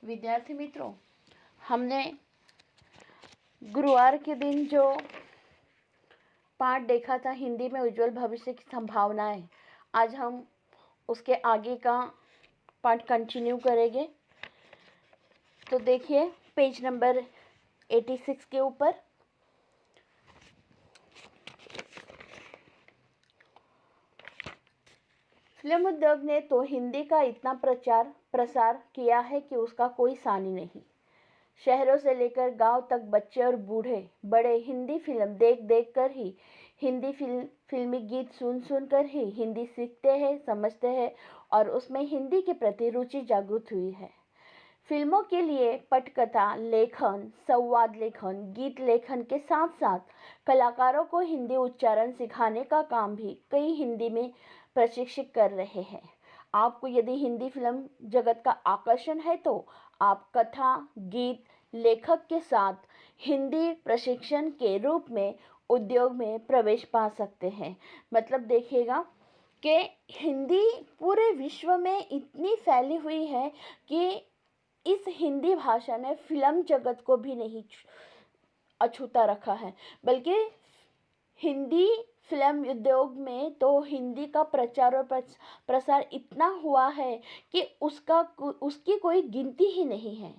विद्यार्थी मित्रों, हमने गुरुवार के दिन जो पाठ देखा था हिंदी में उज्जवल भविष्य की संभावनाएं, आज हम उसके आगे का पाठ कंटिन्यू करेंगे। तो देखिए पेज नंबर 86 के ऊपर फिल्म उद्योग ने तो हिंदी का इतना प्रचार प्रसार किया है कि उसका कोई सानी नहीं। शहरों से लेकर गांव तक बच्चे और बूढ़े बड़े हिंदी फिल्म देख देख कर ही, हिंदी फिल्मी गीत सुन सुन कर ही हिंदी सीखते हैं, समझते हैं और उसमें हिंदी के प्रति रुचि जागृत हुई है। फिल्मों के लिए पटकथा लेखन, संवाद लेखन, गीत लेखन के साथ साथ कलाकारों को हिंदी उच्चारण सिखाने का काम भी कई हिंदी में प्रशिक्षित कर रहे हैं। आपको यदि हिंदी फिल्म जगत का आकर्षण है तो आप कथा, गीत, लेखक के साथ हिंदी प्रशिक्षण के रूप में उद्योग में प्रवेश पा सकते हैं। मतलब देखिएगा कि हिंदी पूरे विश्व में इतनी फैली हुई है कि इस हिंदी भाषा ने फिल्म जगत को भी नहीं अछूता रखा है, बल्कि हिंदी फिल्म उद्योग में तो हिंदी का प्रचार और प्रसार इतना हुआ है कि उसकी कोई गिनती ही नहीं है।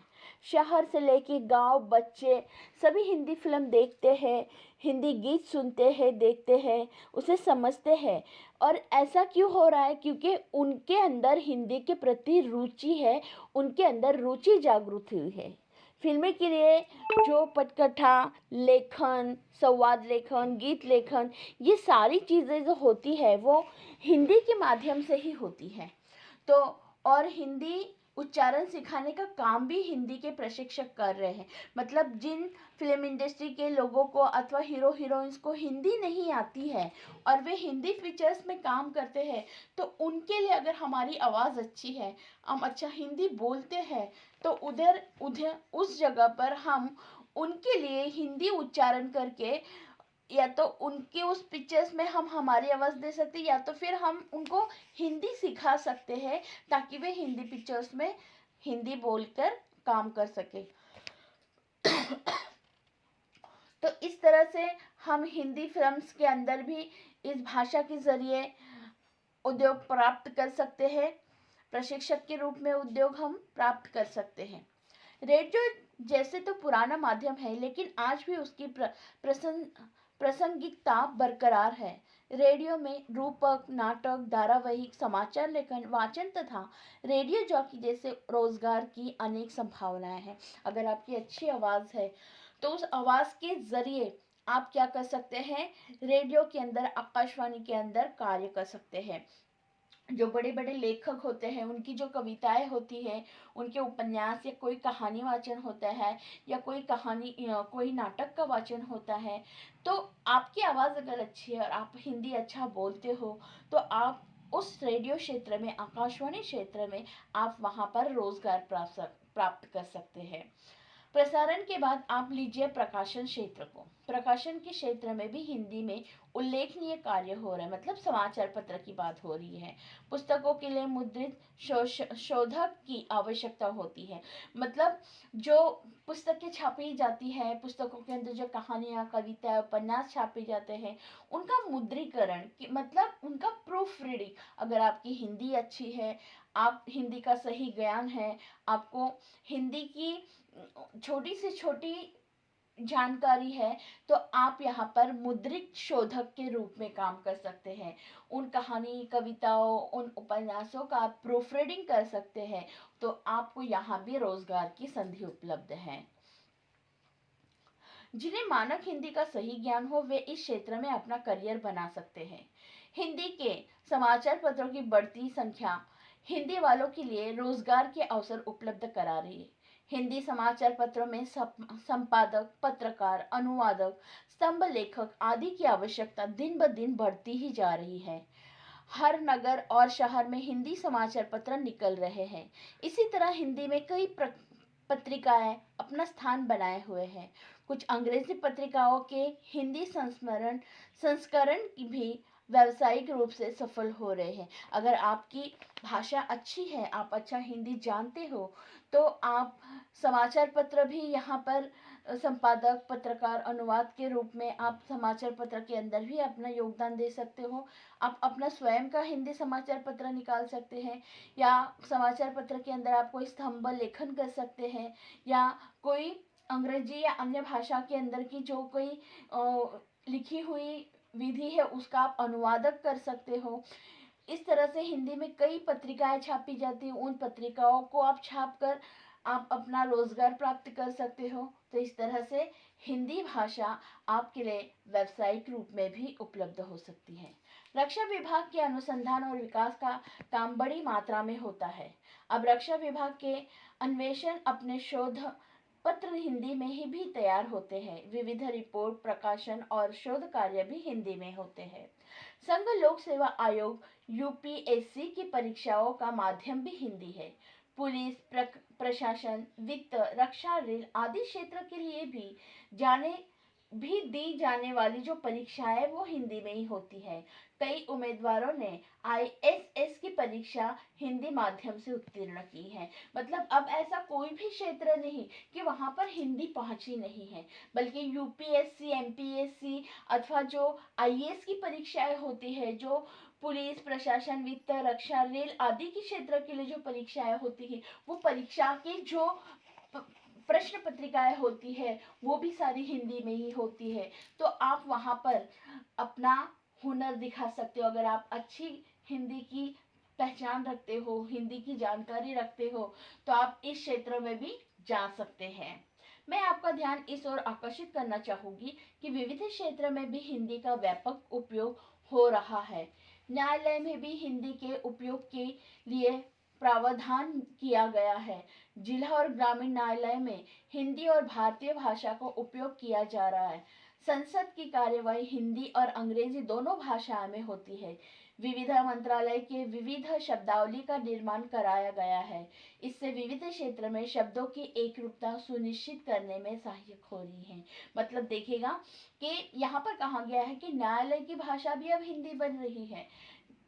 शहर से लेके गांव बच्चे सभी हिंदी फिल्म देखते हैं, हिंदी गीत सुनते हैं, देखते हैं, उसे समझते हैं। और ऐसा क्यों हो रहा है? क्योंकि उनके अंदर हिंदी के प्रति रुचि है, उनके अंदर रुचि जागृत हुई है। फिल्में के लिए जो पटकथा लेखन, संवाद लेखन, गीत लेखन, ये सारी चीज़ें जो होती है वो हिंदी के माध्यम से ही होती है। तो और हिंदी उच्चारण सिखाने का काम भी हिंदी के प्रशिक्षक कर रहे हैं। मतलब जिन फिल्म इंडस्ट्री के लोगों को अथवा हीरो हीरोइंस को हिंदी नहीं आती है और वे हिंदी फीचर्स में काम करते हैं, तो उनके लिए अगर हमारी आवाज़ अच्छी है, हम अच्छा हिंदी बोलते हैं, तो उधर उधर उस जगह पर हम उनके लिए हिंदी उच्चारण करके या तो उनके उस पिक्चर्स में हम हमारी आवाज़ दे सकते हैं, या तो फिर हम उनको हिंदी सिखा सकते हैं ताकि वे हिंदी पिक्चर्स में हिंदी बोलकर काम कर सके। तो इस तरह से हम हिंदी फिल्म्स के अंदर भी इस भाषा के ज़रिए उद्योग प्राप्त कर सकते हैं। प्रशिक्षक के रूप में उद्योग हम प्राप्त कर सकते हैं। रेडियो जैसे तो पुराना माध्यम है, लेकिन आज भी उसकी प्रासंगिकता बरकरार है। रेडियो में रूपक, नाटक, धारावाहिक, समाचार लेखन, वाचन तथा रेडियो जॉकी जैसे रोजगार की अनेक संभावनाएं हैं। अगर आपकी अच्छी आवाज़ है तो उस आवाज़ के ज़रिए आप क्या कर सकते हैं? रेडियो के अंदर, आकाशवाणी के अंदर कार्य कर सकते हैं। जो बड़े बड़े लेखक होते हैं उनकी जो कविताएं होती हैं, उनके उपन्यास या कोई कहानी वाचन होता है या कोई नाटक का वाचन होता है, तो आपकी आवाज़ अगर अच्छी है और आप हिंदी अच्छा बोलते हो तो आप उस रेडियो क्षेत्र में, आकाशवाणी क्षेत्र में आप वहाँ पर रोजगार प्राप्त कर सकते हैं। प्रसारण के बाद आप लीजिए प्रकाशन क्षेत्र को। प्रकाशन के क्षेत्र में भी हिंदी में उल्लेखनीय कार्य हो रहे हैं। मतलब समाचार पत्र की बात हो रही है। पुस्तकों के लिए मुद्रित शोधक की आवश्यकता होती है। मतलब जो पुस्तकें छापी जाती है, पुस्तकों के अंदर जो कहानियाँ, कविता, उपन्यास छापे जाते हैं, उनका मुद्रीकरण, मतलब उनका प्रूफ रीडिंग। अगर आपकी हिंदी अच्छी है, आप हिंदी का सही ज्ञान है, आपको हिंदी की छोटी से छोटी जानकारी है, तो आप यहाँ पर मुद्रित शोधक के रूप में काम कर सकते हैं। उन कहानी, कविताओं, उन उपन्यासों का आप प्रूफ रीडिंग कर सकते हैं। तो आपको यहाँ भी रोजगार की संधि उपलब्ध है। जिन्हें मानक हिंदी का सही ज्ञान हो वे इस क्षेत्र में अपना करियर बना सकते हैं। हिंदी के समाचार पत्रों की बढ़ती संख्या हिंदी वालों के लिए रोजगार के अवसर उपलब्ध करा रही है। हिंदी समाचार पत्रों में संपादक, पत्रकार, अनुवादक, स्तंभ लेखक आदि की आवश्यकता दिन ब दिन बढ़ती ही जा रही है। हर नगर और शहर में हिंदी समाचार पत्र निकल रहे हैं। इसी तरह हिंदी में कई पत्रिकाएं अपना स्थान बनाए हुए हैं। कुछ अंग्रेजी पत्रिकाओं के हिंदी संस्करण भी व्यावसायिक रूप से सफल हो रहे हैं। अगर आपकी भाषा अच्छी है, आप अच्छा हिंदी जानते हो, तो आप समाचार पत्र भी यहाँ पर संपादक, पत्रकार, अनुवाद के रूप में आप समाचार पत्र के अंदर भी अपना योगदान दे सकते हो। आप अपना स्वयं का हिंदी समाचार पत्र निकाल सकते हैं, या समाचार पत्र के अंदर आप कोई स्तंभ लेखन कर सकते हैं, या कोई अंग्रेजी या अन्य भाषा के अंदर की जो कोई लिखी हुई विधि है उसका आप अनुवादक कर सकते हो। इस तरह से हिंदी में कई पत्रिकाएं छापी जाती हैं, उन पत्रिकाओं को आप छाप कर आप अपना रोजगार प्राप्त कर सकते हो। तो इस तरह से हिंदी भाषा आपके लिए व्यावसायिक रूप में भी उपलब्ध हो सकती है। रक्षा विभाग के अनुसंधान और विकास का काम बड़ी मात्रा में होता है। अब रक्षा विभाग के अन्वेषण अपने शोध पत्र हिंदी में ही भी तैयार होते हैं। विविध रिपोर्ट, प्रकाशन और शोध कार्य भी हिंदी में होते हैं। संघ लोक सेवा आयोग यूपीएससी की परीक्षाओं का माध्यम भी हिंदी है। पुलिस, प्रशासन, वित्त, रक्षा, रेल आदि क्षेत्र के लिए भी दी जाने वाली जो परीक्षाएं वो हिंदी में ही होती है। कई उम्मीदवारों ने आईएएस की परीक्षा हिंदी माध्यम से उत्तीर्ण की है। मतलब अब ऐसा कोई भी क्षेत्र नहीं कि वहां पर हिंदी पहुंची नहीं है, बल्कि यूपीएससी, एमपीएससी अथवा जो आईएएस की परीक्षाएं होती है, जो पुलिस, प्रशासन, वित्त, रक्षा, रेल आदि के क्षेत्र के लिए जो परीक्षाएं होती है, वो परीक्षा की जो प्रश्न पत्रिकाएं होती है वो भी सारी हिंदी में ही होती है। तो आप वहां पर अपना हुनर दिखा सकते हो। अगर आप अच्छी हिंदी की पहचान रखते हो, हिंदी की जानकारी रखते हो, तो आप इस क्षेत्र में भी जा सकते हैं। मैं आपका ध्यान इस ओर आकर्षित करना चाहूंगी कि विविध क्षेत्र में भी हिंदी का व्यापक उपयोग हो रहा है। न्यायालय में भी हिंदी के उपयोग के लिए प्रावधान किया गया है। जिला और ग्रामीण न्यायालय में हिंदी और भारतीय भाषा का उपयोग किया जा रहा है। संसद की कार्यवाही हिंदी और अंग्रेजी दोनों भाषाओं में होती है। विविध मंत्रालय के विविध शब्दावली का निर्माण कराया गया है। इससे विविध क्षेत्र में शब्दों की एकरूपता सुनिश्चित करने में सहायक हो रही है। मतलब देखिएगा कि यहाँ पर कहा गया है कि न्यायालय की भाषा भी अब हिंदी बन रही है।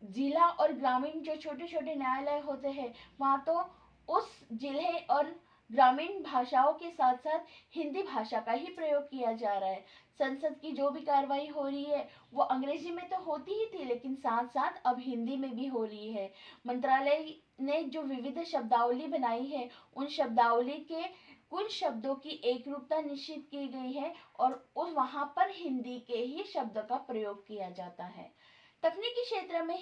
जिला और ग्रामीण जो छोटे छोटे न्यायालय होते हैं, वहाँ तो उस जिले और ग्रामीण भाषाओं के साथ साथ हिंदी भाषा का ही प्रयोग किया जा रहा है। संसद की जो भी कार्रवाई हो रही है वो अंग्रेजी में तो होती ही थी, लेकिन साथ साथ अब हिंदी में भी हो रही है। मंत्रालय ने जो विविध शब्दावली बनाई है, उन शब्दावली के कुछ शब्दों की एकरूपता निश्चित की गई है और उस वहां पर हिंदी के ही शब्द का प्रयोग किया जाता है। तकनीकी क्षेत्र में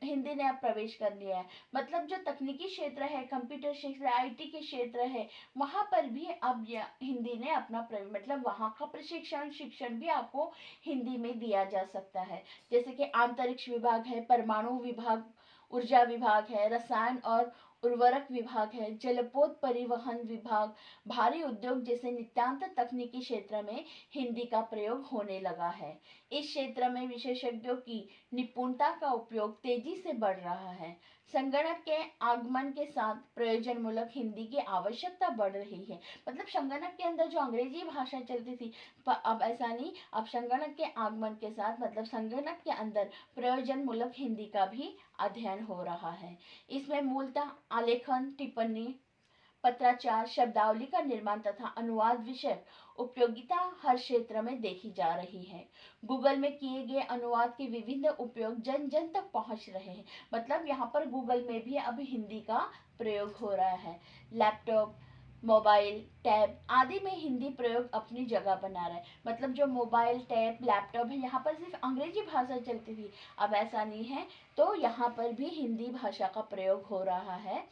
हिंदी ने अब प्रवेश कर लिया है। मतलब जो तकनीकी क्षेत्र है, कंप्यूटर क्षेत्र, आईटी के क्षेत्र है, वहां पर भी अब हिंदी ने अपना मतलब वहां का प्रशिक्षण, शिक्षण भी आपको हिंदी में दिया जा सकता है। जैसे कि अंतरिक्ष विभाग है, परमाणु विभाग, ऊर्जा विभाग है, रसायन और उर्वरक विभाग है, जलपोत परिवहन विभाग, भारी उद्योग जैसे नितांत तकनीकी क्षेत्र में हिंदी का प्रयोग होने लगा है। इस क्षेत्र में विशेषज्ञों की निपुणता का उपयोग तेजी से बढ़ रहा है। संगणक के आगमन के साथ प्रयोजनमूलक हिंदी की आवश्यकता बढ़ रही है। मतलब संगणक के अंदर जो अंग्रेजी भाषा चलती थी, अब ऐसा नहीं, अब संगणक के आगमन के साथ मतलब संगणक के अंदर प्रयोजनमूलक हिंदी का भी अध्ययन हो रहा है। इसमें मूलतः आलेखन, टिप्पणी, पत्राचार, शब्दावली का निर्माण तथा अनुवाद विषय उपयोगिता हर क्षेत्र में देखी जा रही है। गूगल में किए गए अनुवाद के विभिन्न उपयोग जन जन तक पहुंच रहे हैं। मतलब यहाँ पर गूगल में भी अब हिंदी का प्रयोग हो रहा है। लैपटॉप, मोबाइल, टैब आदि में हिंदी प्रयोग अपनी जगह बना रहा है। मतलब जो मोबाइल, टैब, लैपटॉप है, यहाँ पर सिर्फ अंग्रेजी भाषा चलती थी, अब ऐसा नहीं है। तो यहाँ पर भी हिंदी भाषा का प्रयोग हो रहा है।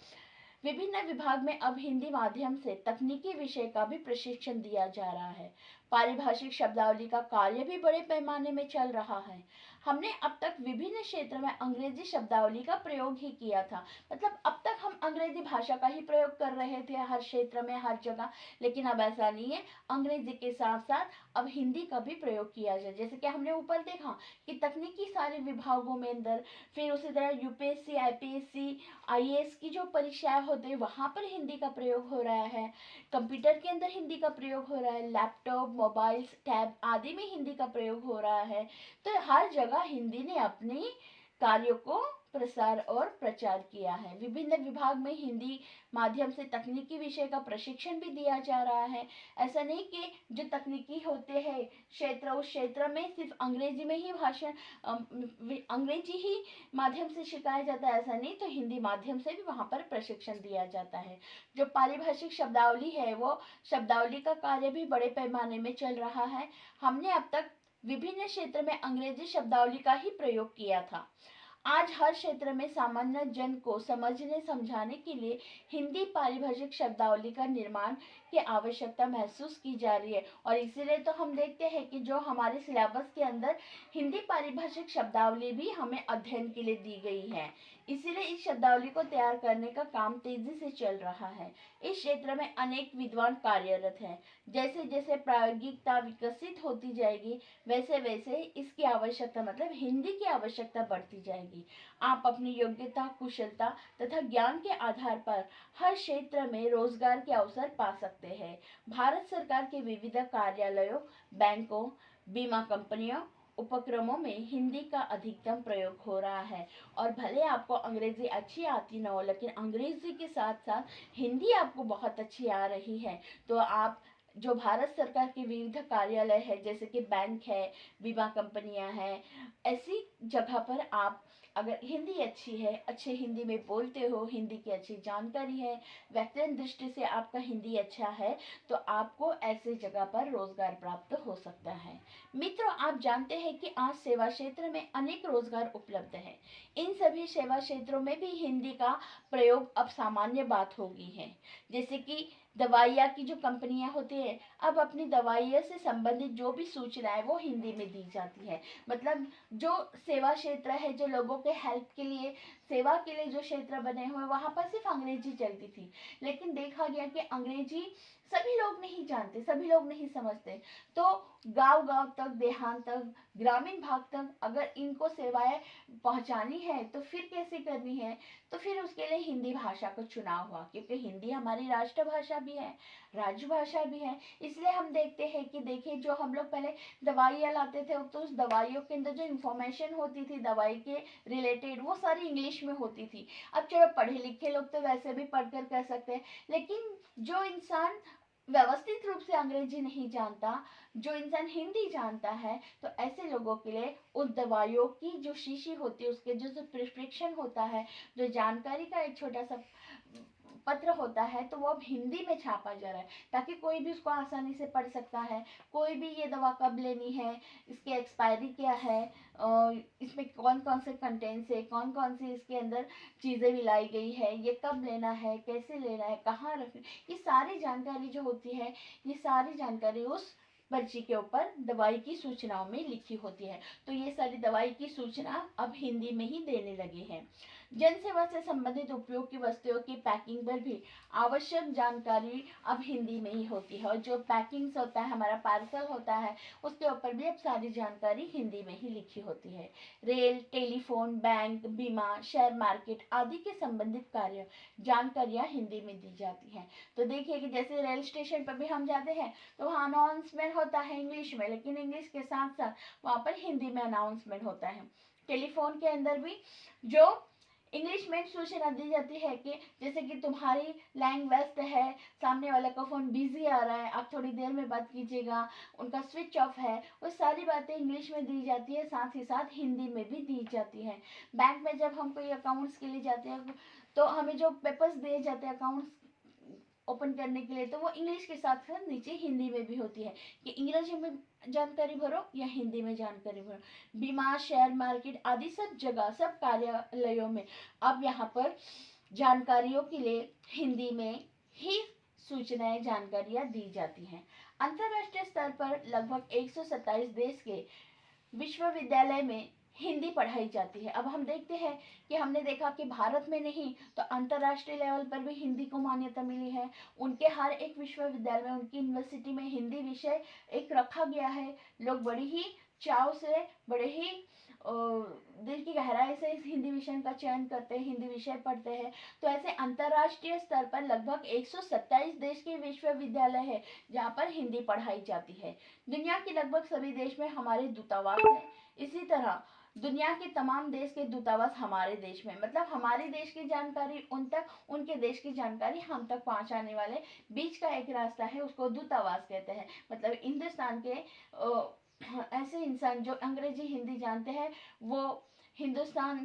विभिन्न विभाग में अब हिंदी माध्यम से तकनीकी विषय का भी प्रशिक्षण दिया जा रहा है। पारिभाषिक शब्दावली का कार्य भी बड़े पैमाने में चल रहा है। हमने अब तक विभिन्न क्षेत्र में अंग्रेजी शब्दावली का प्रयोग ही किया था। मतलब अब तक हम अंग्रेजी भाषा का ही प्रयोग कर रहे थे हर क्षेत्र में, हर जगह, लेकिन अब ऐसा नहीं है। अंग्रेजी के साथ साथ अब हिंदी का भी प्रयोग किया जाए। जैसे कि हमने ऊपर देखा कि तकनीकी सारे विभागों में अंदर, फिर उसी तरह यूपीएससी, आईपीएससी, आईएएस की जो परीक्षाएं होती है वहां पर हिंदी का प्रयोग हो रहा है। कंप्यूटर के अंदर हिंदी का प्रयोग हो रहा है। लैपटॉप, मोबाइल्स, टैब आदि में हिंदी का प्रयोग हो रहा है। तो हर जगह हिंदी ने अपनी कार्यों को प्रसार और प्रचार किया है। विभिन्न विभाग में हिंदी माध्यम से तकनीकी विषय का प्रशिक्षण भी दिया जा रहा है। ऐसा नहीं कि जो तकनीकी होते हैं क्षेत्र, उस क्षेत्र में सिर्फ अंग्रेजी में ही भाषण अंग्रेजी ही माध्यम से सिखाया जाता है, ऐसा नहीं, तो हिंदी माध्यम से भी वहाँ पर प्रशिक्षण दिया जाता है। जो पारिभाषिक शब्दावली है, वो शब्दावली का कार्य भी बड़े पैमाने में चल रहा है। हमने अब तक विभिन्न क्षेत्र में अंग्रेजी शब्दावली का ही प्रयोग किया था। आज हर क्षेत्र में सामान्य जन को समझने समझाने के लिए हिंदी पारिभाषिक शब्दावली का निर्माण की आवश्यकता महसूस की जा रही है, और इसीलिए तो हम देखते हैं कि जो हमारे सिलेबस के अंदर हिंदी पारिभाषिक शब्दावली भी हमें अध्ययन के लिए दी गई है। इसीलिए इस शब्दावली को तैयार करने का काम तेजी से चल रहा है। इस क्षेत्र में अनेक विद्वान कार्यरत हैं। जैसे जैसे प्रायोगिकता विकसित होती जाएगी, वैसे वैसे इसकी आवश्यकता, मतलब हिंदी की आवश्यकता बढ़ती जाएगी। आप अपनी योग्यता, कुशलता तथा ज्ञान के आधार पर हर क्षेत्र में रोजगार के अवसर पा सकते हैं। भारत सरकार के विविध कार्यालयों, बैंकों, बीमा कंपनियों, उपक्रमों में हिंदी का अधिकतम प्रयोग हो रहा है। और भले आपको अंग्रेजी अच्छी आती ना हो, लेकिन अंग्रेजी के साथ साथ हिंदी आपको बहुत अच्छी आ रही है, तो आप जो भारत सरकार के विविध कार्यालय है, जैसे कि बैंक है, बीमा कंपनियां हैं, ऐसी जगह पर आप अगर हिंदी अच्छी है, अच्छे हिंदी में बोलते हो, हिंदी की अच्छी जानकारी है, व्याकरण दृष्टि से आपका हिंदी अच्छा है, तो आपको ऐसे जगह पर रोजगार प्राप्त हो सकता है। मित्रों, आप जानते हैं कि आज सेवा क्षेत्र में अनेक रोजगार उपलब्ध है। इन सभी सेवा क्षेत्रों में भी हिंदी का प्रयोग अब सामान्य बात हो गई है। जैसे कि दवाइयाँ की जो कंपनियां होती है, अब अपनी दवाइयों से संबंधित जो भी सूचना है वो हिंदी में दी जाती है। मतलब जो सेवा क्षेत्र है, जो लोगों के हेल्प के लिए, सेवा के लिए जो क्षेत्र बने हुए, वहाँ पर सिर्फ अंग्रेजी चलती थी। लेकिन देखा गया कि अंग्रेजी सभी लोग नहीं जानते, सभी लोग नहीं समझते, तो गांव गांव तक, देहात तक, ग्रामीण भाग तक अगर इनको सेवाएं पहुंचानी है तो फिर कैसे करनी है, तो फिर उसके लिए हिंदी भाषा का चुनाव हुआ, क्योंकि हिंदी हमारी राष्ट्रभाषा भी है, राजभाषा भी है। इसलिए हम देखते हैं कि देखिए, जो हम लोग पहले दवाइयाँ लाते थे, तो उस दवाइयों के अंदर जो इंफॉर्मेशन होती थी दवाई के रिलेटेड, वो सारी इंग्लिश में होती थी। अब चलो पढ़े लिखे लोग तो वैसे भी पढ़कर कर सकते हैं, लेकिन जो इंसान व्यवस्थित रूप से अंग्रेजी नहीं जानता, जो इंसान हिंदी जानता है, तो ऐसे लोगों के लिए उस दवाइयों की जो शीशी होती है, उसके जो प्रिस्क्रिप्शन होता है, जो जानकारी का एक छोटा सा पत्र होता है, तो वो अब हिंदी में छापा जा रहा है, ताकि कोई भी उसको आसानी से पढ़ सकता है। कोई भी ये दवा कब लेनी है, इसकी एक्सपायरी क्या है, इसमें कौन कौन से कंटेंट्स है, कौन कौन सी इसके अंदर चीज़ें मिलाई गई है, ये कब लेना है, कैसे लेना है, कहाँ रखना, ये सारी जानकारी जो होती है, ये सारी जानकारी उस पर्ची के ऊपर दवाई की सूचनाओं में लिखी होती है। तो ये सारी दवाई की सूचना अब हिंदी में ही देने लगे हैं। जन सेवा से संबंधित उपयोग की वस्तुओं की पैकिंग पर भी आवश्यक जानकारी अब हिंदी में ही होती है, और जो पैकिंग्स होता है, हमारा पार्सल होता है, उसके ऊपर भी अब सारी जानकारी हिंदी में ही लिखी होती है। रेल, टेलीफोन, बैंक, बीमा, शेयर मार्केट आदि के संबंधित कार्य जानकारियाँ हिंदी में दी जाती हैं। तो देखिए कि जैसे रेल स्टेशन पर भी हम जाते हैं, तो वहाँ अनाउंसमेंट होता है इंग्लिश में, लेकिन इंग्लिश के साथ साथ वहाँ पर हिंदी में अनाउंसमेंट होता है। टेलीफोन के अंदर भी जो इंग्लिश में सूचना दी जाती है कि जैसे कि तुम्हारी लाइन व्यस्त है, सामने वाले का फ़ोन बिजी आ रहा है, आप थोड़ी देर में बात कीजिएगा, उनका स्विच ऑफ है, वो सारी बातें इंग्लिश में दी जाती है, साथ ही साथ हिंदी में भी दी जाती है। बैंक में जब हम कोई अकाउंट्स के लिए जाते हैं, तो हमें जो पेपर्स दिए जाते हैं अकाउंट्स ओपन करने के लिए, तो वो इंग्लिश के साथ साथ नीचे हिंदी में भी होती है कि अंग्रेजी में जानकारी भरो या हिंदी में जानकारी भरो। बीमा, शेयर मार्केट आदि सब जगह, सब कार्यालयों में अब यहाँ पर जानकारियों के लिए हिंदी में ही सूचनाएं, जानकारियाँ दी जाती हैं। अंतर्राष्ट्रीय स्तर पर लगभग 127 देश के विश्वविद्यालय में हिंदी पढ़ाई जाती है। अब हम देखते हैं कि हमने देखा कि भारत में नहीं, तो अंतर्राष्ट्रीय लेवल पर भी हिंदी को मान्यता मिली है। उनके हर एक विश्वविद्यालय में, उनकी यूनिवर्सिटी में हिंदी विषय एक रखा गया है। लोग बड़ी ही चाव से, बड़े ही दिल की गहराई से इस हिंदी विषय का चयन करते हैं, हिंदी विषय पढ़ते हैं। तो ऐसे अंतर्राष्ट्रीय स्तर पर लगभग 127 देश के विश्वविद्यालय है जहाँ पर हिंदी पढ़ाई जाती है। दुनिया के लगभग सभी देश में हमारे दूतावास हैं। इसी तरह दुनिया के तमाम देश के दूतावास हमारे देश में, मतलब हमारे देश की जानकारी उन तक, उनके देश की जानकारी हम तक पहुंचाने वाले बीच का एक रास्ता है, उसको दूतावास कहते हैं। मतलब हिंदुस्तान के ऐसे इंसान जो अंग्रेजी हिंदी जानते हैं वो हिंदुस्तान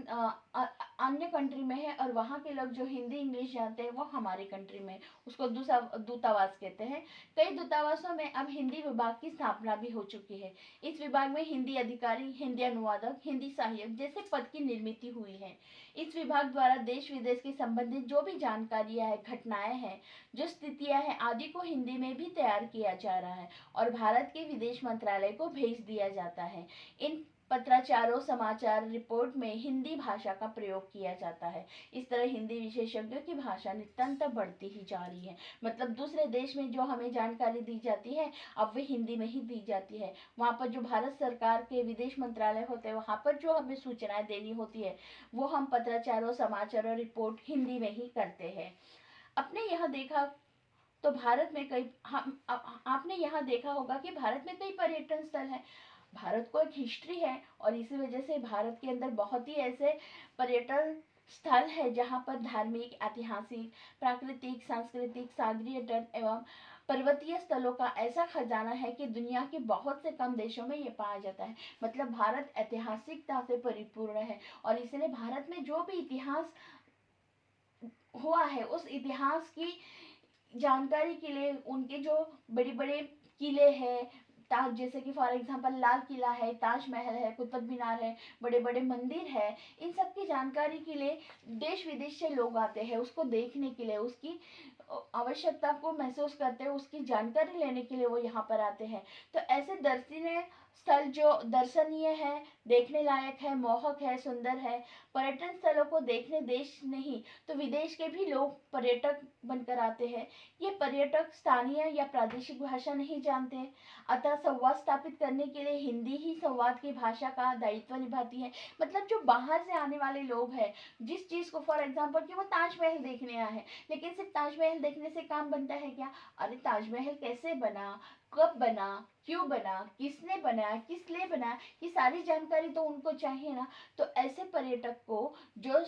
अन्य कंट्री में है, और वहाँ के लोग जो हिंदी इंग्लिश जानते हैं वो हमारी कंट्री में, उसको दूतावास कहते हैं। कई दूतावासों में अब हिंदी विभाग की स्थापना भी हो चुकी है। इस विभाग में हिंदी अधिकारी, हिंदी अनुवादक, हिंदी सहायक जैसे पद की निर्मित हुई है। इस विभाग द्वारा देश विदेश के संबंधित जो भी जानकारियां है, घटनाएं हैं, जो स्थितियां हैं आदि को हिंदी में भी तैयार किया जा रहा है और भारत के विदेश मंत्रालय को भेज दिया जाता है। इन पत्राचारों, समाचार, रिपोर्ट में हिंदी भाषा का प्रयोग किया जाता है। इस तरह हिंदी विशेषज्ञों की भाषा निरंतर बढ़ती ही जा रही है। मतलब दूसरे देश में जो हमें जानकारी दी जाती है अब वे हिंदी में ही दी जाती है। वहाँ पर जो भारत सरकार के विदेश मंत्रालय होते हैं वहाँ पर जो हमें सूचनाएं देनी होती है वो हम पत्राचारों, समाचारों, रिपोर्ट हिंदी में ही करते हैं। अपने यहाँ देखा तो भारत में कई आपने यहाँ देखा होगा कि भारत में कई पर्यटन स्थल हैं। भारत को एक हिस्ट्री है और इसी वजह से भारत के अंदर बहुत ही ऐसे पर्यटन स्थल है जहाँ पर धार्मिक, ऐतिहासिक, प्राकृतिक, सांस्कृतिक, सागरीय तट एवं पर्वतीय स्थलों का ऐसा खजाना है कि दुनिया के बहुत से कम देशों में ये पाया जाता है। मतलब भारत ऐतिहासिकता से परिपूर्ण है और इसलिए भारत में जो भी इतिहास हुआ है उस इतिहास की जानकारी के लिए उनके जो बड़े बड़े किले हैं, ताज जैसे कि फॉर एग्जांपल लाल किला है, ताजमहल है, कुतुब मीनार है, बड़े बड़े मंदिर है, इन सब की जानकारी के लिए देश विदेश से लोग आते हैं उसको देखने के लिए, उसकी आवश्यकता को महसूस करते हैं, उसकी जानकारी लेने के लिए वो यहाँ पर आते हैं। तो ऐसे दर्शनीय स्थल जो दर्शनीय है, देखने लायक है, मोहक है, सुंदर है, पर्यटन स्थलों को देखने देश नहीं तो विदेश के भी लोग पर्यटक बनकर आते हैं। ये पर्यटक स्थानीय या प्रादेशिक भाषा नहीं जानते, अतः संवाद स्थापित करने के लिए हिंदी ही संवाद की भाषा का दायित्व निभाती है। मतलब जो बाहर से आने वाले लोग हैं, जिस चीज को फॉर एग्जांपल कि वो ताजमहल देखने आए हैं, लेकिन सिर्फ ताजमहल देखने से काम बनता है क्या? अरे ताजमहल कैसे बना, कब बना, क्यों बना, किसने बनाया, किस लिए बनाया, ये सारी जानकारी तो उनको चाहिए ना। तो ऐसे पर्यटक को जो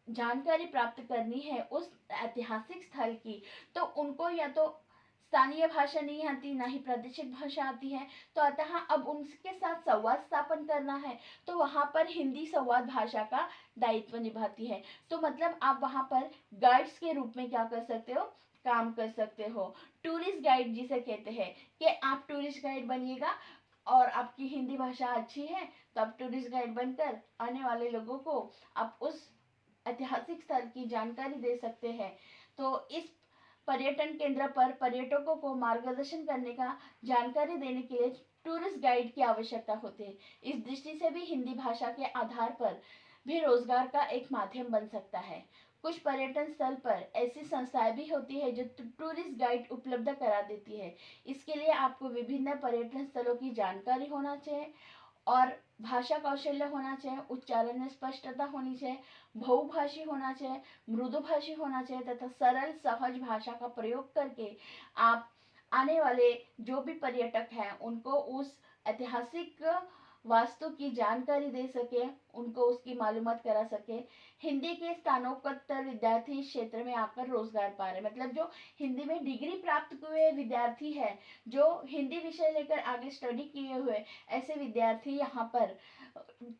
जानकारी प्राप्त करनी है उस ऐतिहासिक स्थल की, तो उनको या तो स्थानीय भाषा नहीं आती, ना ही प्रादेशिक भाषा आती है, तो अतः अब उनके साथ संवाद स्थापन करना है तो वहां पर हिंदी संवाद भाषा का दायित्व निभाती है। तो मतलब आप वहां पर गाइड्स के रूप में क्या कर सकते हो, काम कर सकते हो। टूरिस्ट गाइड जिसे कहते हैं कि आप टूरिस्ट गाइड बनिएगा और आपकी हिंदी भाषा अच्छी है तो आप टूरिस्ट गाइड बनकर आने वाले लोगों को आप उस ऐतिहासिक स्थल की जानकारी दे सकते हैं। तो इस पर्यटन केंद्र पर पर्यटकों को मार्गदर्शन करने का, जानकारी देने के लिए टूरिस्ट गाइड की आवश्यकता होती है। इस दृष्टि से भी हिंदी भाषा के आधार पर भी रोजगार का एक माध्यम बन सकता है। कुछ पर्यटन स्थल पर ऐसी संस्थाएं भी होती है जो टूरिस्ट गाइड उपलब्ध करा देती है। इसके लिए आपको विभिन्न पर्यटन स्थलों की जानकारी होना चाहिए और भाषा कौशल्य होना चाहिए, उच्चारण में स्पष्टता होनी चाहिए, बहुभाषी होना चाहिए, मृदुभाषी होना चाहिए तथा सरल सहज भाषा का प्रयोग करके आप आने वाले जो भी पर्यटक हैं उनको उस ऐतिहासिक वास्तु की जानकारी दे सके, उनको उसकी मालूमात करा सके। हिंदी के स्थानोत्तर विद्यार्थी इस क्षेत्र में आकर रोजगार पा रहे, मतलब जो हिंदी में डिग्री प्राप्त हुए विद्यार्थी है, जो हिंदी विषय लेकर आगे स्टडी किए हुए ऐसे विद्यार्थी यहाँ पर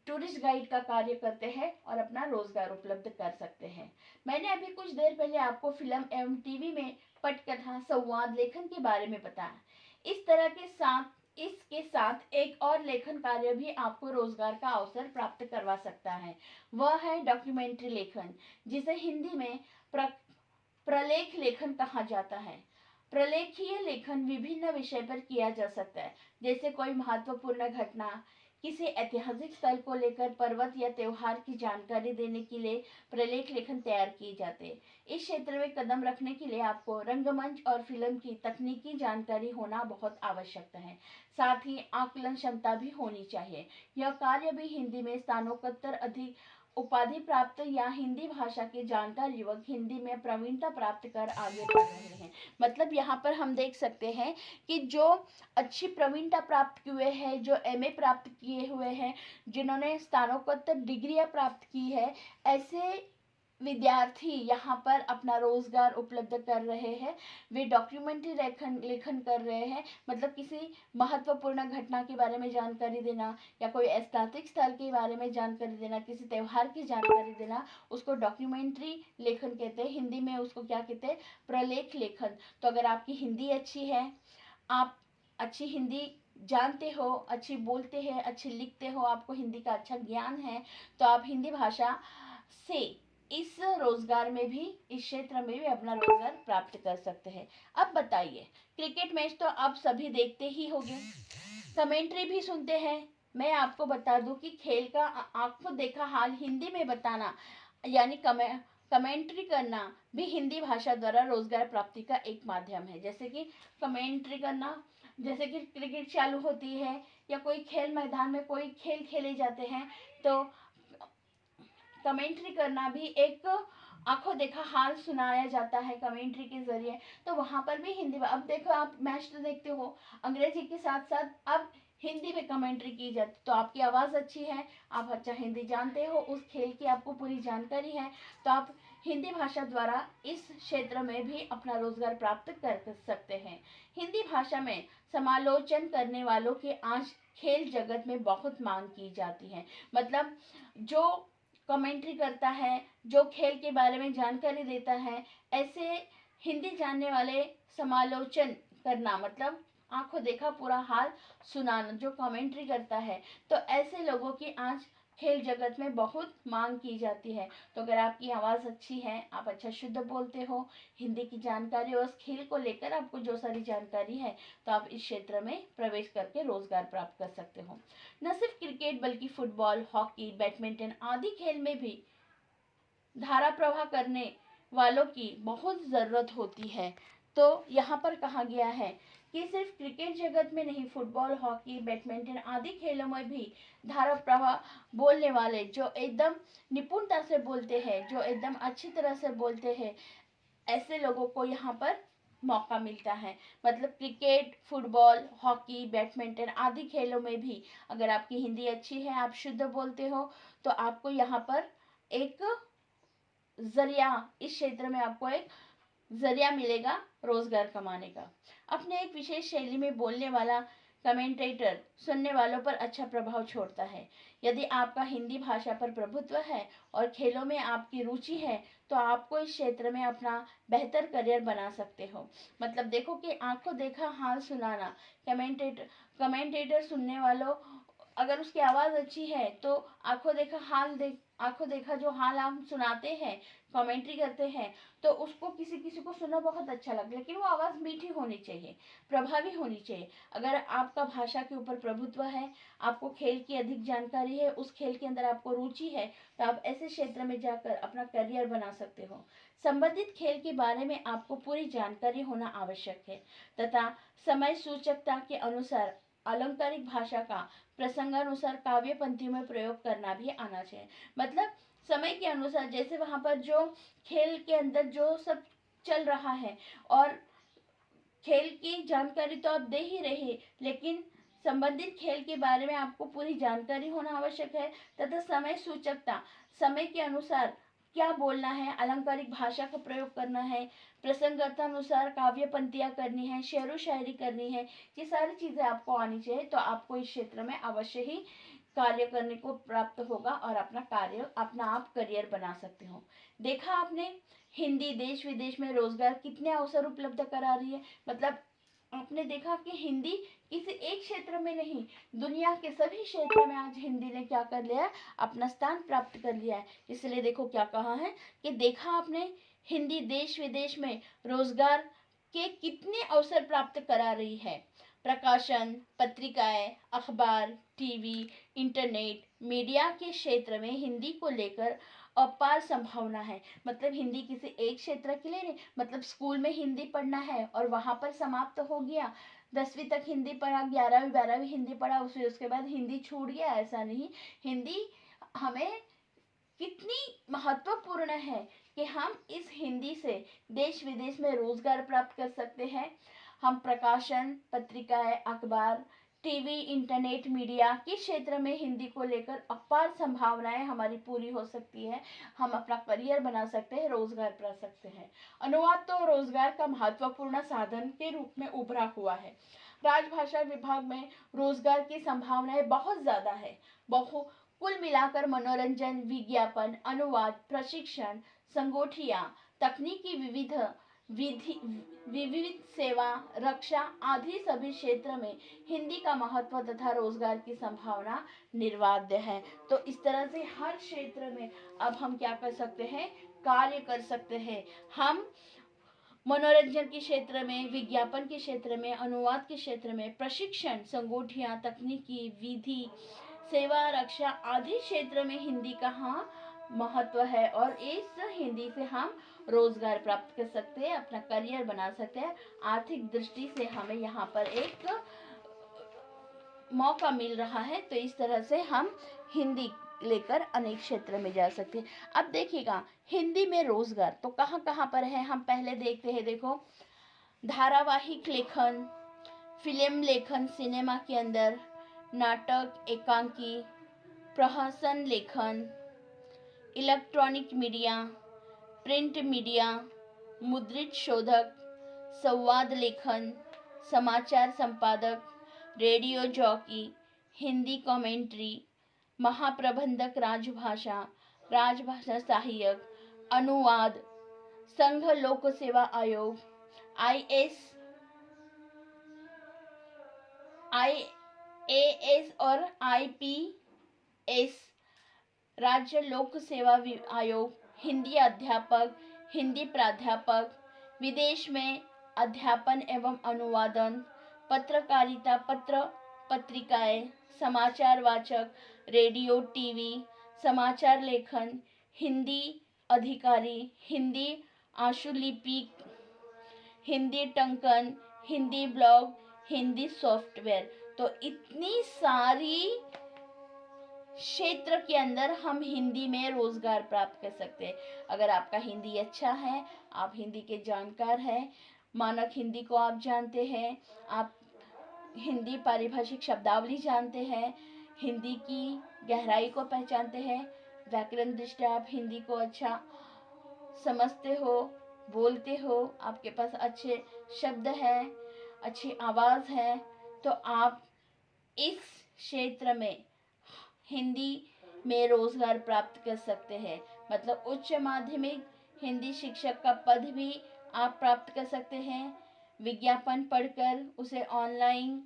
टूरिस्ट गाइड का कार्य करते हैं और अपना रोजगार उपलब्ध कर सकते हैं। मैंने अभी कुछ देर पहले आपको फिल्म एवं टीवी में पटकथा, संवाद लेखन के बारे में बताया। इस तरह के साथ इसके साथ एक और लेखन कार्य भी आपको रोजगार का अवसर प्राप्त करवा सकता है, वह है डॉक्यूमेंट्री लेखन, जिसे हिंदी में प्रलेख लेखन कहा जाता है। प्रलेखीय लेखन विभिन्न विषय पर किया जा सकता है, जैसे कोई महत्वपूर्ण घटना किसी ऐतिहासिक स्थल को लेकर पर्वत या त्योहार की जानकारी देने के लिए प्रलेख लेखन तैयार किए जाते हैं। इस क्षेत्र में कदम रखने के लिए आपको रंगमंच और फिल्म की तकनीकी जानकारी होना बहुत आवश्यक है। साथ ही आकलन क्षमता भी होनी चाहिए। यह कार्य भी हिंदी में स्नातकोत्तर अधिक उपाधि प्राप्त या हिंदी भाषा के जानकार युवक हिंदी में प्रवीणता प्राप्त कर आगे बढ़ रहे हैं। मतलब यहाँ पर हम देख सकते हैं कि जो अच्छी प्रवीणता प्राप्त हुए हैं, जो एमए प्राप्त किए हुए हैं, जिन्होंने स्नातकोत्तर डिग्रियां प्राप्त की है, ऐसे विद्यार्थी यहाँ पर अपना रोजगार उपलब्ध कर रहे हैं। वे डॉक्यूमेंट्री लेखन कर रहे हैं, मतलब किसी महत्वपूर्ण घटना के बारे में जानकारी देना या कोई ऐतिहासिक स्थल के बारे में जानकारी देना, किसी त्योहार की जानकारी देना, उसको डॉक्यूमेंट्री लेखन कहते हैं। हिंदी में उसको क्या कहते हैं? प्रलेख लेखन। तो अगर आपकी हिंदी अच्छी है, आप अच्छी हिंदी जानते हो, अच्छी बोलते हैं, अच्छी लिखते हो, आपको हिंदी का अच्छा ज्ञान है, तो आप हिंदी भाषा से इस रोजगार में भी, इस क्षेत्र में भी अपना रोजगार प्राप्त कर सकते हैं। अब बताइए, क्रिकेट मैच तो आप सभी देखते ही होंगे, कमेंट्री भी सुनते हैं। मैं आपको बता दूं कि खेल का आंखों देखा हाल हिंदी में बताना यानी कमेंट्री करना भी हिंदी भाषा द्वारा रोजगार प्राप्ति का एक माध्यम है। जैसे कि कमेंट्री करना, जैसे कि क्रिकेट चालू होती है या कोई खेल मैदान में कोई खेल खेले जाते हैं, तो कमेंट्री करना भी एक आंखों देखा हाल सुनाया जाता है कमेंट्री के जरिए। तो वहां पर भी हिंदी, अब देखो आप मैच तो देखते हो, अंग्रेजी के साथ साथ अब हिंदी में कमेंट्री की जाती, तो आपकी आवाज़ अच्छी है, आप अच्छा हिंदी जानते हो, उस खेल की आपको पूरी जानकारी है, तो आप हिंदी भाषा द्वारा इस क्षेत्र में भी अपना रोजगार प्राप्त कर सकते हैं। हिंदी भाषा में समालोचन करने वालों की आज खेल जगत में बहुत मांग की जाती है। मतलब जो कमेंट्री करता है, जो खेल के बारे में जानकारी देता है, ऐसे हिंदी जानने वाले समालोचन करना, मतलब आंखों देखा पूरा हाल सुनाना, जो कमेंट्री करता है, तो ऐसे लोगों की आज खेल जगत में बहुत मांग की जाती है। तो अगर आपकी आवाज़ अच्छी है, आप अच्छा शुद्ध बोलते हो, हिंदी की जानकारी और उस खेल को लेकर आपको जो सारी जानकारी है, तो आप इस क्षेत्र में प्रवेश करके रोजगार प्राप्त कर सकते हो। न सिर्फ क्रिकेट बल्कि फुटबॉल, हॉकी, बैडमिंटन आदि खेल में भी धारा प्रवाह करने वालों की बहुत ज़रूरत होती है। तो यहाँ पर कहा गया है कि सिर्फ क्रिकेट जगत में नहीं, फुटबॉल, हॉकी, बैडमिंटन आदि खेलों में भी धारा प्रवाह बोलने वाले, जो एकदम निपुणता से बोलते हैं, जो एकदम अच्छी तरह से बोलते हैं, ऐसे लोगों को यहाँ पर मौका मिलता है। मतलब क्रिकेट, फुटबॉल, हॉकी, बैडमिंटन आदि खेलों में भी अगर आपकी हिंदी अच्छी है, आप शुद्ध बोलते हो, तो आपको यहाँ पर एक जरिया, इस क्षेत्र में आपको एक जरिया मिलेगा रोजगार कमाने का। अपने एक विशेष शैली में बोलने वाला कमेंटेटर सुनने वालों पर अच्छा प्रभाव छोड़ता है। यदि आपका हिंदी भाषा पर प्रभुत्व है और खेलों में आपकी रुचि है, तो आपको इस क्षेत्र में अपना बेहतर करियर बना सकते हो। मतलब देखो कि आंखों देखा हाल सुनाना, कमेंटेटर सुनने वालों, अगर उसकी आवाज़ अच्छी है तो आंखों देखा जो हाल हम सुनाते हैं, कमेंट्री करते हैं, तो उसको किसी किसी को सुनना बहुत अच्छा लगता है, लेकिन वो आवाज़ मीठी होनी चाहिए, प्रभावी होनी चाहिए। अगर आपका भाषा के ऊपर प्रभुत्व है, आपको खेल की अधिक जानकारी है, उस खेल के अंदर आपको रुचि है, तो आप ऐसे क्षेत्र में जाकर अपना करियर बना सकते हो। संबंधित खेल के बारे में आपको पूरी जानकारी होना आवश्यक है तथा समय सूचकता के अनुसार अलंकारिक भाषा का प्रसंगानुसार काव्य पंक्तियों में प्रयोग करना भी आना चाहिए। मतलब समय के अनुसार, जैसे वहां पर जो खेल के अंदर जो सब चल रहा है, और खेल की जानकारी तो आप दे ही रहे, लेकिन संबंधित खेल के बारे में आपको पूरी जानकारी होना आवश्यक है तथा समय सूचकता, समय के अनुसार क्या बोलना है, अलंकारिक भाषा का प्रयोग करना है, प्रसंगानुसार काव्य पंक्तियां करनी है, शेरो शायरी करनी है, ये सारी चीजें आपको आनी चाहिए। तो आपको इस क्षेत्र में अवश्य ही कार्य करने को प्राप्त होगा और अपना आप करियर बना सकते हो। देखा आपने, हिंदी देश विदेश में रोजगार कितने अवसर उपलब्ध करा रही है। मतलब आपने देखा कि हिंदी किसी एक क्षेत्र में नहीं, दुनिया के सभी क्षेत्रों में आज हिंदी ने क्या कर लिया है, अपना स्थान प्राप्त कर लिया है। इसलिए देखो क्या कहा है कि देखा आपने, हिंदी देश विदेश में रोजगार के कितने अवसर प्राप्त करा रही है। प्रकाशन, पत्रिकाएं, अखबार, टीवी, इंटरनेट, मीडिया के क्षेत्र में हिंदी को लेकर अपार संभावना है। मतलब हिंदी किसी एक क्षेत्र के लिए नहीं, मतलब स्कूल में हिंदी पढ़ना है और वहाँ पर समाप्त हो गया, 10वीं तक हिंदी पढ़ा, 11वीं 12वीं हिंदी पढ़ा, उसके बाद हिंदी छूट गया, ऐसा नहीं। हिंदी हमें कितनी महत्वपूर्ण है कि हम इस हिंदी से देश विदेश में रोजगार प्राप्त कर सकते हैं। हम प्रकाशन, पत्रिकाएं, अखबार, टीवी, इंटरनेट, मीडिया के क्षेत्र में हिंदी को लेकर अपार संभावनाएं हमारी पूरी हो सकती है। हम अपना करियर बना सकते हैं, रोजगार पा सकते हैं। अनुवाद तो रोजगार का महत्वपूर्ण साधन के रूप में उभरा हुआ है। राजभाषा विभाग में रोजगार की संभावनाएं बहुत ज्यादा है। कुल मिलाकर मनोरंजन, विज्ञापन, अनुवाद, प्रशिक्षण, संगोष्ठियां, तकनीकी विविध सेवा, रक्षा आदि सभी क्षेत्र में हिंदी का महत्व तथा रोजगार की संभावना निर्वाद्य है। तो इस तरह से हर क्षेत्र में अब हम क्या कर सकते हैं, कार्य कर सकते हैं। हम मनोरंजन के क्षेत्र में, विज्ञापन के क्षेत्र में, अनुवाद के क्षेत्र में, प्रशिक्षण, संगोष्ठियां, तकनीकी, विधि सेवा, रक्षा आदि क्षेत्र में हिंदी का महत्व है और इस हिंदी से हम रोजगार प्राप्त कर सकते हैं, अपना करियर बना सकते हैं। आर्थिक दृष्टि से हमें यहाँ पर एक मौका मिल रहा है। तो इस तरह से हम हिंदी लेकर अनेक क्षेत्र में जा सकते हैं। अब देखिएगा, हिंदी में रोजगार तो कहाँ कहाँ पर है, हम पहले देखते हैं। देखो, धारावाहिक लेखन, फिल्म लेखन, सिनेमा के अंदर, नाटक, एकांकी, प्रहसन लेखन, इलेक्ट्रॉनिक मीडिया, प्रिंट मीडिया, मुद्रित शोधक, संवाद लेखन, समाचार संपादक, रेडियो जॉकी, हिंदी कमेंट्री, महाप्रबंधक राजभाषा, राजभाषा सहायक, अनुवाद, संघ लोक सेवा आयोग, IAS और IPS, राज्य लोक सेवा आयोग, हिंदी अध्यापक, हिंदी प्राध्यापक, विदेश में अध्यापन एवं अनुवादन, पत्रकारिता, पत्रिकाएं, समाचार वाचक, रेडियो, टीवी, समाचार लेखन, हिंदी अधिकारी, हिंदी आशुलिपिक, हिंदी टंकन, हिंदी ब्लॉग, हिंदी सॉफ्टवेयर। तो इतनी सारी क्षेत्र के अंदर हम हिंदी में रोजगार प्राप्त कर सकते हैं। अगर आपका हिंदी अच्छा है, आप हिंदी के जानकार हैं, मानक हिंदी को आप जानते हैं, आप हिंदी पारिभाषिक शब्दावली जानते हैं, हिंदी की गहराई को पहचानते हैं, व्याकरण दृष्टि आप हिंदी को अच्छा समझते हो, बोलते हो, आपके पास अच्छे शब्द हैं, अच्छी आवाज़ है, तो आप इस क्षेत्र में हिंदी में रोजगार प्राप्त कर सकते हैं। मतलब उच्च माध्यमिक हिंदी शिक्षक का पद भी आप प्राप्त कर सकते हैं। विज्ञापन पढ़कर उसे ऑनलाइन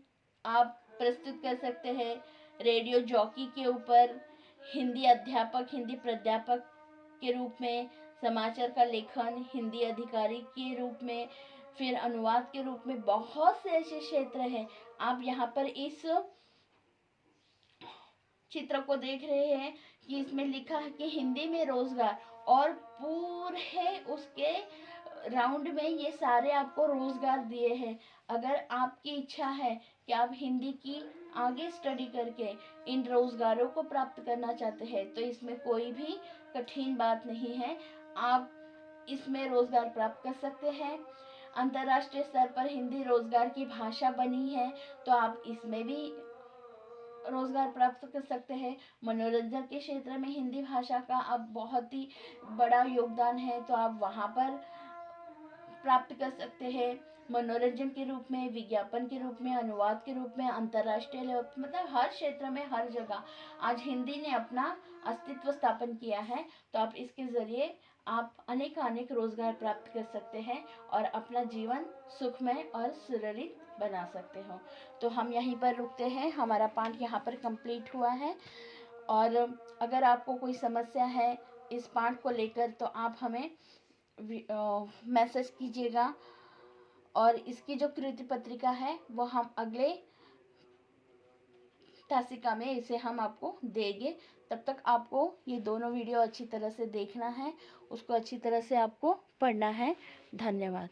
आप प्रस्तुत कर सकते हैं। रेडियो जॉकी के ऊपर हिंदी अध्यापक, हिंदी प्राध्यापक के रूप में, समाचार का लेखन, हिंदी अधिकारी के रूप में, फिर अनुवाद के रूप में, बहुत से ऐसे क्षेत्र हैं। आप यहाँ पर इस चित्र को देख रहे हैं कि इसमें लिखा है कि हिंदी में रोजगार, और पूरे उसके राउंड में ये सारे आपको रोजगार दिए हैं। अगर आपकी इच्छा है कि आप हिंदी की आगे स्टडी करके इन रोजगारों को प्राप्त करना चाहते हैं, तो इसमें कोई भी कठिन बात नहीं है, आप इसमें रोजगार प्राप्त कर सकते हैं। अंतर्राष्ट्रीय स्तर पर हिंदी रोजगार की भाषा बनी है, तो आप इसमें भी रोजगार प्राप्त कर सकते हैं। मनोरंजन के क्षेत्र में हिंदी भाषा का अब बहुत ही बड़ा योगदान है, तो आप वहाँ पर प्राप्त कर सकते हैं। मनोरंजन के रूप में, विज्ञापन के रूप में, अनुवाद के रूप में, अंतर्राष्ट्रीय लेवल, मतलब हर क्षेत्र में, हर जगह आज हिंदी ने अपना अस्तित्व स्थापन किया है। तो आप इसके ज़रिए आप अनेक रोजगार प्राप्त कर सकते हैं और अपना जीवन सुखमय और सुललित बना सकते हो। तो हम यहीं पर रुकते हैं, हमारा पाठ यहाँ पर कंप्लीट हुआ है। और अगर आपको कोई समस्या है इस पाठ को लेकर, तो आप हमें मैसेज कीजिएगा और इसकी जो कृति पत्रिका है वो हम अगले तासिका में इसे हम आपको देंगे। तब तक आपको ये दोनों वीडियो अच्छी तरह से देखना है, उसको अच्छी तरह से आपको पढ़ना है। धन्यवाद।